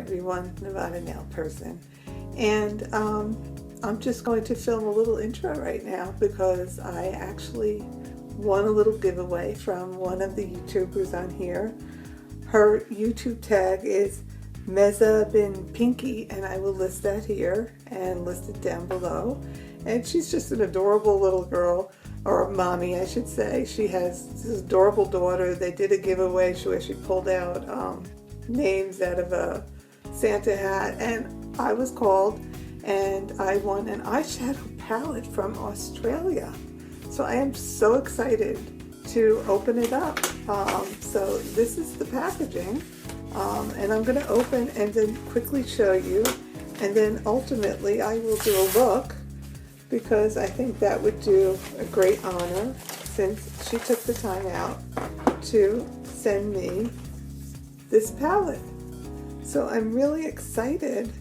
everyone, Nevada Nail Person, and I'm just going to film a little intro right now because I actually won a little giveaway from one of the YouTubers on here. Her YouTube tag is nvnailperson, and I will list that here and list it down below. And she's just an adorable little girl, or mommy I should say. She has this adorable daughter. They did a giveaway where she pulled out names out of a Santa hat, and I was called, and I won an eyeshadow palette from Australia. So I am so excited to open it up. So this is the packaging, and I'm going to open and then quickly show you, and then ultimately I will do a look, because I think that would do a great honor since she took the time out to send me this palette. So I'm really excited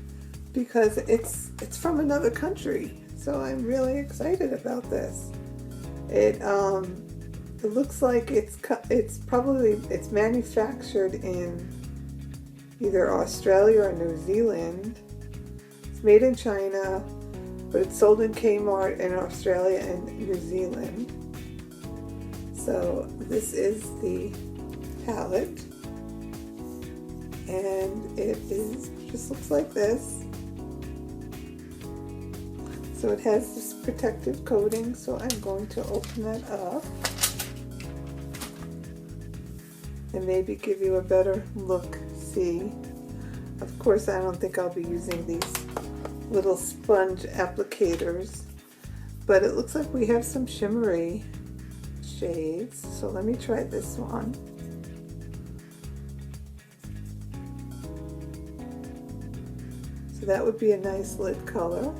because it's from another country. So I'm really excited about this. It looks like it's manufactured in either Australia or New Zealand. It's made in China, but it's sold in Kmart in Australia and New Zealand. So this is the palette, and it just looks like this. So it has this protective coating, so I'm going to open that up and maybe give you a better look-see. Of course, I don't think I'll be using these little sponge applicators, but it looks like we have some shimmery shades. So let me try this one. So that would be a nice lid color.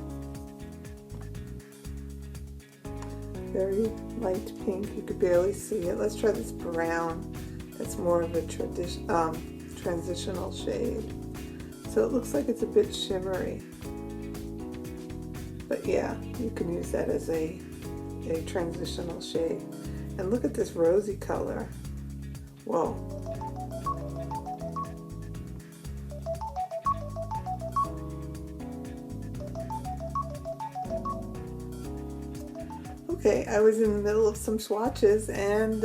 Very light pink, you could barely see it. Let's try this brown. That's more of a transitional shade. So it looks like it's a bit shimmery. But yeah, you can use that as a transitional shade. And look at this rosy color. Whoa. Okay, I was in the middle of some swatches and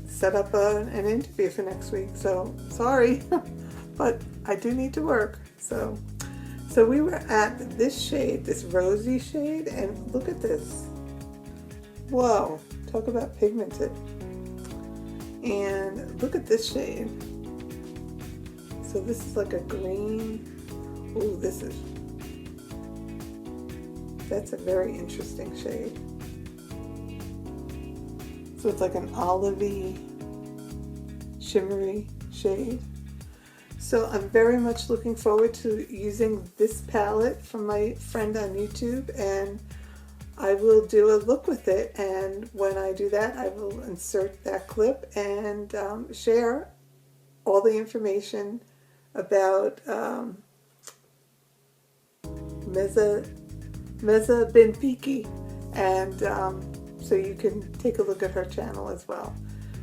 set up an interview for next week, so sorry, but I do need to work. So we were at this shade, this rosy shade, and look at this. Whoa, talk about pigmented. And look at this shade. So this is like a green. Ooh, that's a very interesting shade. So it's like an olivey, shimmery shade. So I'm very much looking forward to using this palette from my friend on YouTube, and I will do a look with it, and when I do that I will insert that clip and share all the information about nvnailperson, and so you can take a look at her channel as well.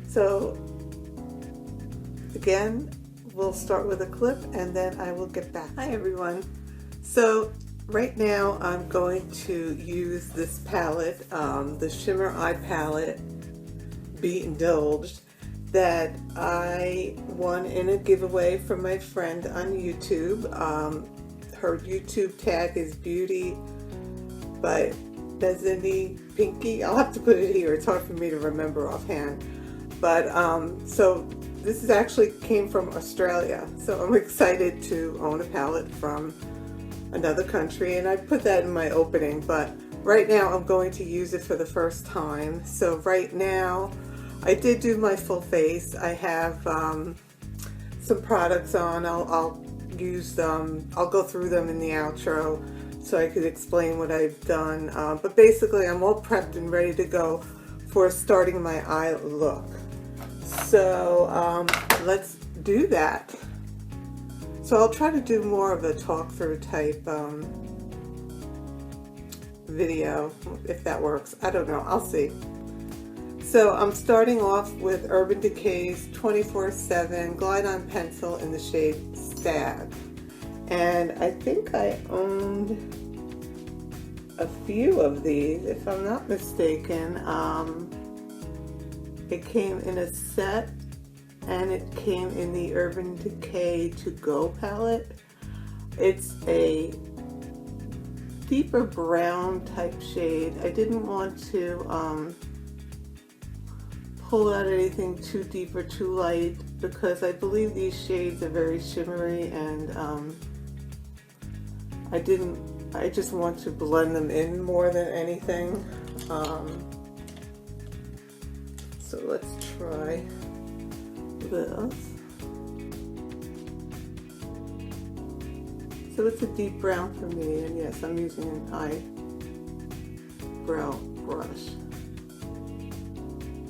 So again, we'll start with a clip and then I will get back. Hi everyone. So right now I'm going to use this palette, the Shimmer Eye Palette, Be Indulged, that I won in a giveaway from my friend on YouTube. Her YouTube tag is BeautyByMehzabinPinky. I'll have to put it here. It's hard for me to remember offhand. But so this is actually came from Australia. So I'm excited to own a palette from another country, and I put that in my opening. But right now I'm going to use it for the first time. So right now I did do my full face. I have some products on. I'll use them. I'll go through them in the outro so I could explain what I've done. But basically I'm all prepped and ready to go for starting my eye look. So let's do that. So I'll try to do more of a talk through type video if that works. I don't know. I'll see. So I'm starting off with Urban Decay's 24/7 Glide On Pencil in the shade bad. And I think I owned a few of these, if I'm not mistaken. It came in a set, and it came in the Urban Decay To Go palette. It's a deeper brown type shade. I didn't want to pull out anything too deep or too light, because I believe these shades are very shimmery, and I just want to blend them in more than anything. So let's try this. So it's a deep brown for me, and yes, I'm using an eyebrow brush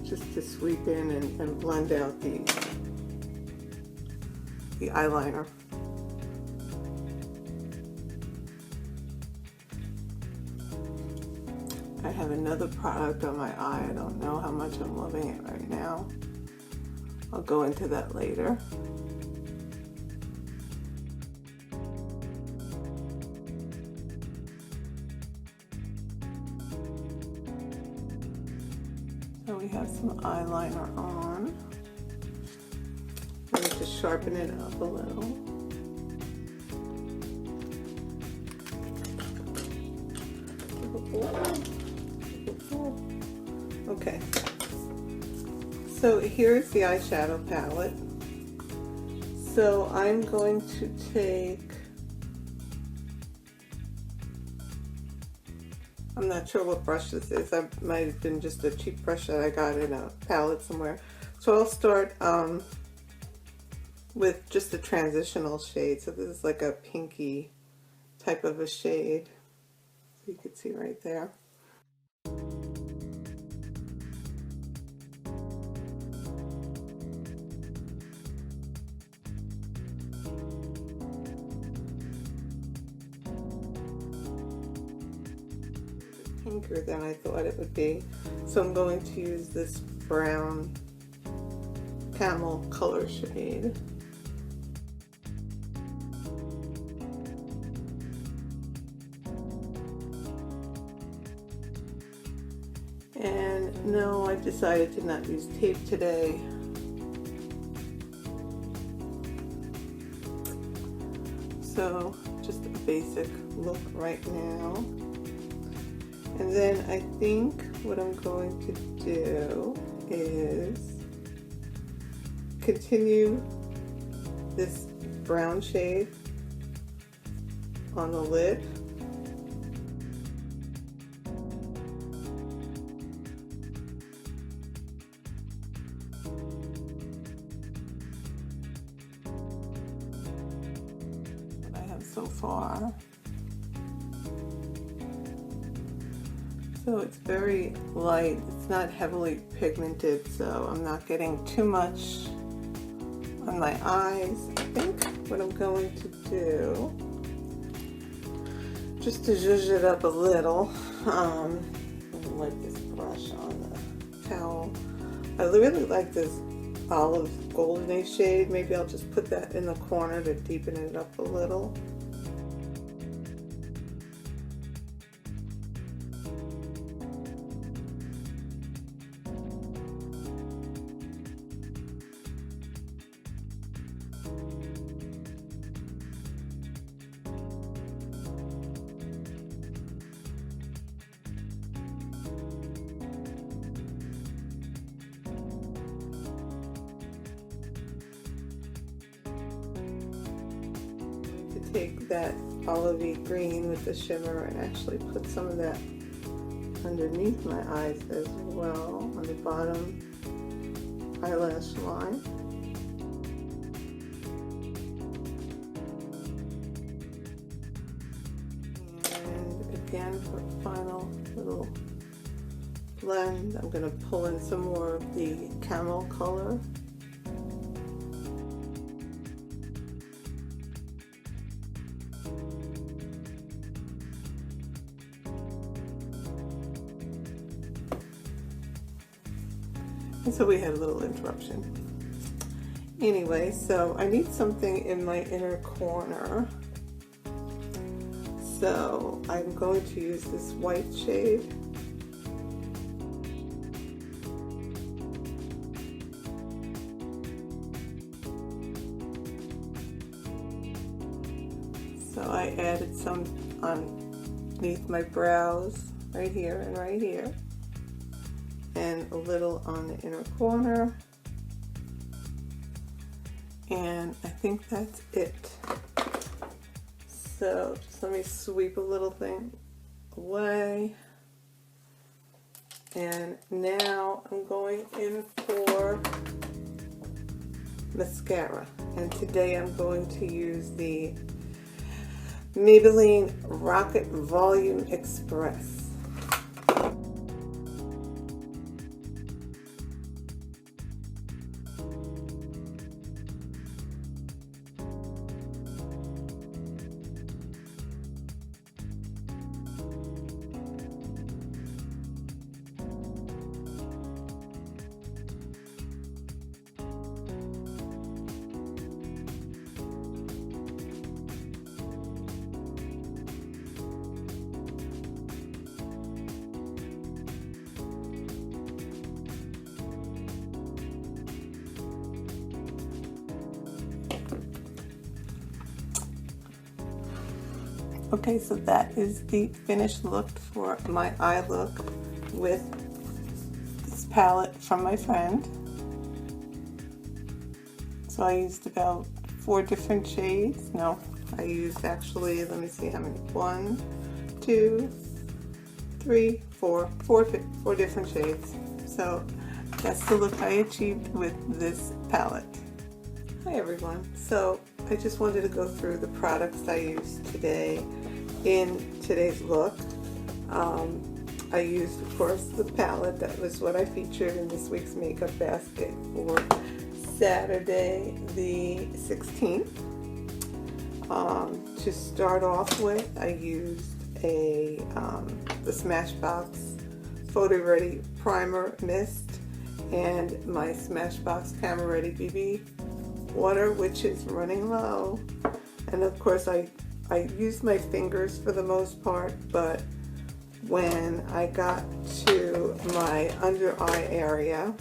just to sweep in and blend out the eyeliner. I have another product on my eye. I don't know how much I'm loving it right now. I'll go into that later. So we have some eyeliner on. I need to sharpen it up a little. Okay, so here's the eyeshadow palette. So I'm going to take, I'm not sure what brush this is. That might have been just a cheap brush that I got in a palette somewhere. So I'll start with just a transitional shade. So this is like a pinky type of a shade. So you can see right there. Pinker than I thought it would be. So I'm going to use this brown camel color shade. And no, I decided to not use tape today. So just a basic look right now. And then I think what I'm going to do is continue this brown shade on the lid. What I have so far. So it's very light, it's not heavily pigmented, so I'm not getting too much on my eyes. I think what I'm going to do, just to zhuzh it up a little, I'm gonna wipe this brush on the towel. I really like this olive goldeny shade. Maybe I'll just put that in the corner to deepen it up a little. Take that olivey green with the shimmer and actually put some of that underneath my eyes as well, on the bottom eyelash line. And again, for a final little blend, I'm going to pull in some more of the camel color. And so we had a little interruption. Anyway, so I need something in my inner corner. So I'm going to use this white shade. So I added some underneath my brows, right here and right here, and a little on the inner corner. And I think that's it. So just let me sweep a little thing away. And now I'm going in for mascara. And today I'm going to use the Maybelline Rocket Volume Express. Okay, so that is the finished look for my eye look with this palette from my friend. So I used about 4 different shades. No, I used actually, let me see how many. 1, 2, 3, 4 different shades. So that's the look I achieved with this palette. Hi everyone. So I just wanted to go through the products I used today in today's look. I used, of course, the palette. That was what I featured in this week's makeup basket for Saturday the 16th. To start off with, I used the Smashbox Photo Ready Primer Mist and my Smashbox Camera Ready BB water, which is running low. And of course I used my fingers for the most part, but when I got to my under eye area,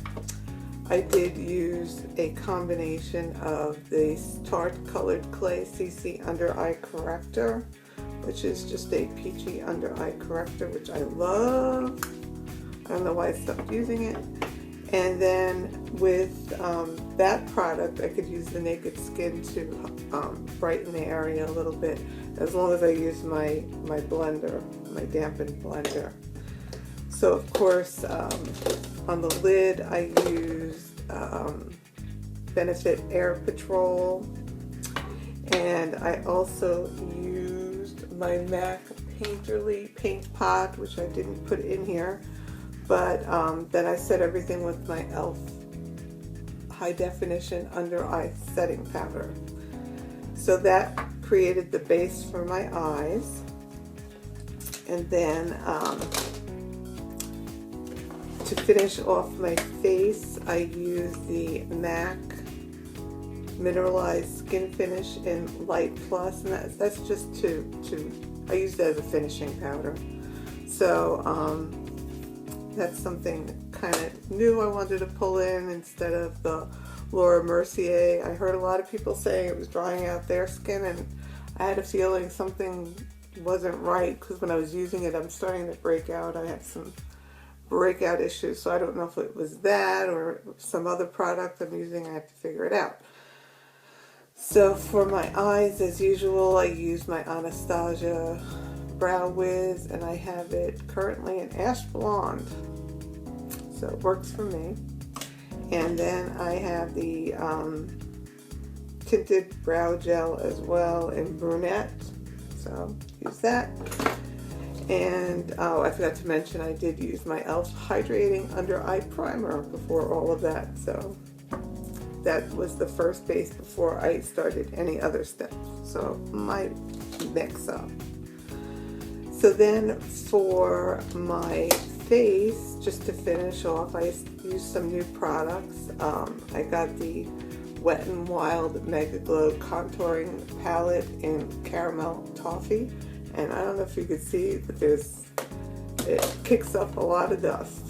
I did use a combination of the Tarte Colored Clay CC Under Eye Corrector, which is just a peachy under eye corrector, which I love. I don't know why I stopped using it. And then with that product, I could use the Naked Skin to brighten the area a little bit, as long as I use my blender, my dampened blender. So of course, on the lid, I used Benefit Air Patrol, and I also used my MAC Painterly Paint Pot, which I didn't put in here. But then I set everything with my e.l.f. High Definition Under Eye Setting Powder. So that created the base for my eyes. And then to finish off my face, I used the MAC Mineralized Skin Finish in Light Plus, and that's just I used it as a finishing powder. So that's something kind of new I wanted to pull in instead of the Laura Mercier. I heard a lot of people saying it was drying out their skin, and I had a feeling something wasn't right, because when I was using it, I'm starting to break out. I had some breakout issues, so I don't know if it was that or some other product I'm using. I have to figure it out. So for my eyes, as usual, I use my Anastasia Brow Wiz, and I have it currently in Ash Blonde, so it works for me. And then I have the tinted brow gel as well in Brunette, so use that. And oh, I forgot to mention, I did use my e.l.f. Hydrating Under Eye Primer before all of that, so that was the first base before I started any other steps, so my mix up. So then for my face, just to finish off, I used some new products. I got the Wet n Wild Mega Glow Contouring Palette in Caramel Toffee. And I don't know if you could see, but it kicks up a lot of dust.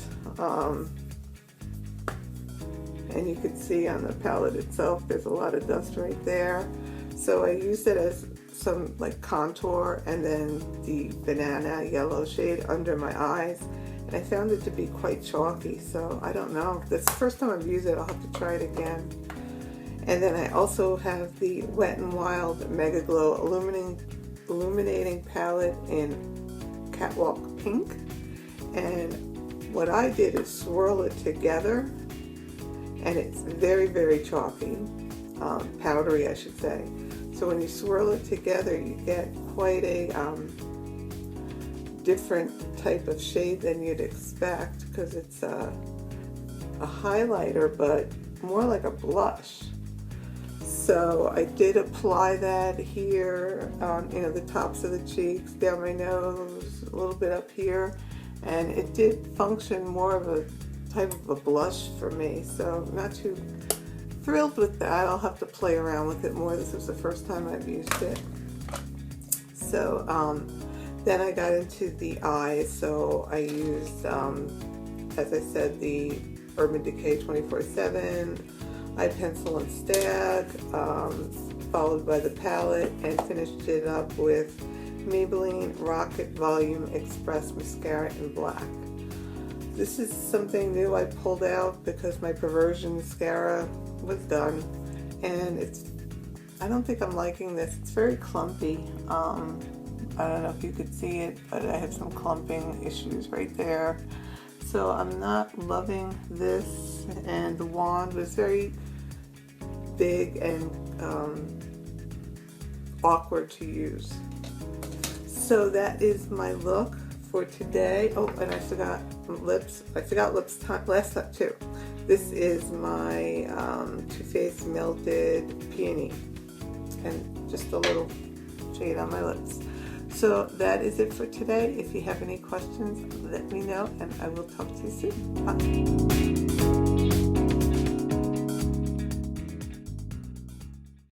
And you can see on the palette itself, there's a lot of dust right there. So I used it as some like contour, and then the banana yellow shade under my eyes. And I found it to be quite chalky, so I don't know. This is the first time I've used it. I'll have to try it again. And then I also have the Wet n Wild Mega Glow Illuminating Palette in Catwalk Pink. And what I did is swirl it together, and it's very, very chalky, powdery I should say. So when you swirl it together, you get quite a different type of shade than you'd expect, because it's a highlighter, but more like a blush. So I did apply that here on, the tops of the cheeks, down my nose, a little bit up here, and it did function more of a type of a blush for me. So I'm not too thrilled with that. I'll have to play around with it more. This was the first time I've used it. So then I got into the eyes. So I used, as I said, the Urban Decay 24/7 eye pencil and stag, followed by the palette, and finished it up with Maybelline Rocket Volume Express Mascara in black. This is something new I pulled out because my Perversion mascara was done, and I don't think I'm liking this. It's very clumpy. I don't know if you could see it, but I have some clumping issues right there. So I'm not loving this, and the wand was very big and awkward to use. So that is my look for today. Oh, and I forgot lips. I forgot lips last time too. This is my Too Faced Melted Peony, and just a little shade on my lips. So that is it for today. If you have any questions, let me know, and I will talk to you soon. Bye.